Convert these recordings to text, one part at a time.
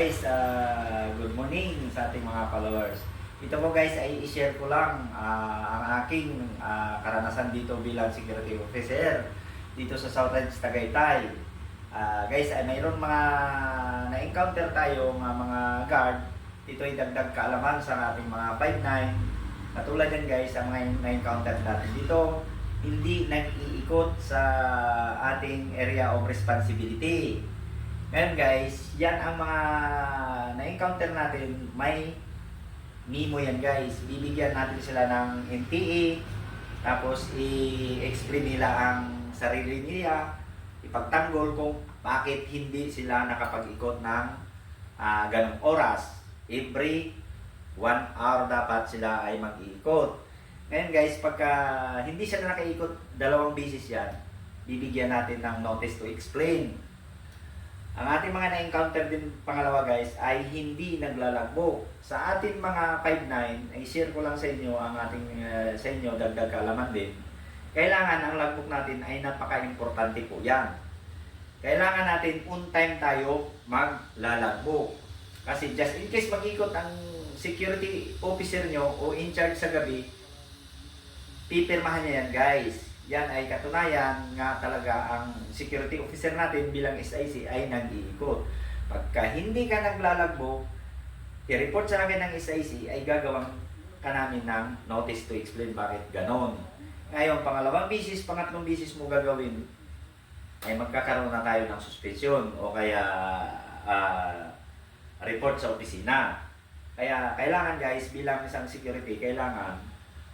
guys, good morning sa ating mga followers. Ito po guys ay i-share ko lang ang aking karanasan dito bilang security officer dito sa Southern Tagaytay. Guys, ay mayroon mga na-encounter tayo mga guard. Ito ay dagdag kaalaman sa ating mga 5'9". Katulad yan guys, ang mga na-encounter natin dito, hindi nag-iikot sa ating area of responsibility. Ngayon guys, yan ang mga na-encounter natin, may memo yan guys. Bibigyan natin sila ng NTA, tapos i-explain nila ang sarili nila, ipagtanggol kung bakit hindi sila nakapag-ikot ng ganong oras. Every 1 hour dapat sila ay mag-iikot. Ngayon guys, pagka hindi sila nakaikot 2 beses yan, bibigyan natin ng notice to explain. Ang ating mga na-encounter din pangalawa guys ay hindi naglalagbo. Sa ating mga 5'9", ay share ko lang sa inyo ang ating sa inyo dagdag kaalaman din. Kailangan ang logbook natin ay napaka-importante po yan. Kailangan natin on time tayo maglalagbo. Kasi just in case mag-ikot ang security officer nyo o in charge sa gabi, pipirmahan niya yan guys. Yan ay katunayan nga talaga ang security officer natin bilang SIC ay nag-iikot. Pagka hindi ka naglalagbo, i-report sa akin ng SIC ay gagawang ka namin ng notice to explain bakit ganon. Ngayon, pangalawang bisis, pangatlong bisis mo gagawin, ay magkakaroon na tayo ng suspension o kaya report sa opisina. Kaya kailangan guys, bilang isang security, kailangan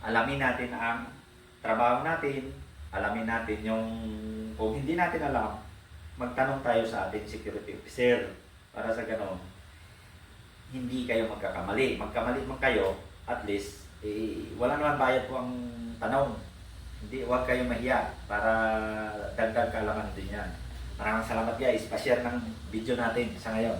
alamin natin ang trabaho natin, alamin natin yung, kung hindi natin alam, magtanong tayo sa ating security officer para sa ganon, hindi kayo magkakamali. Magkamali man kayo, at least, wala naman bayad po ang tanong. Hindi, huwag kayo mahiya para dagdag kaalaman din yan. Maraming salamat guys, pa-share ng video natin sa ngayon.